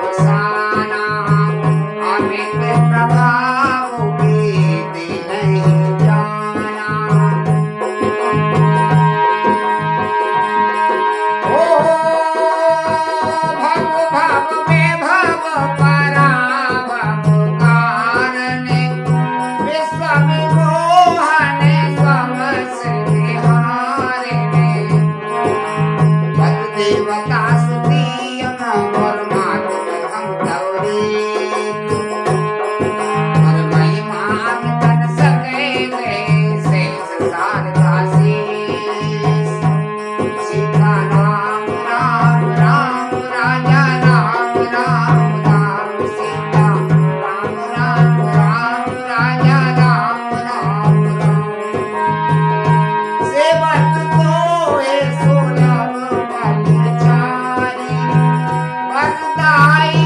अवसाना अमित प्रभाव बीते नहीं जाना। ओ भव भव में भव पराभव कारणे विश्व विमोहने स्वमस्ति हारिणे देवता स्तुति परमात्म गौरी और महिमा तन सके शेष शारदासी सीता राम राम राम राजा राम राम राम सीता राम राम राम राजा राम राम राम सेवक को हे सुलभ बलचारी वरदाई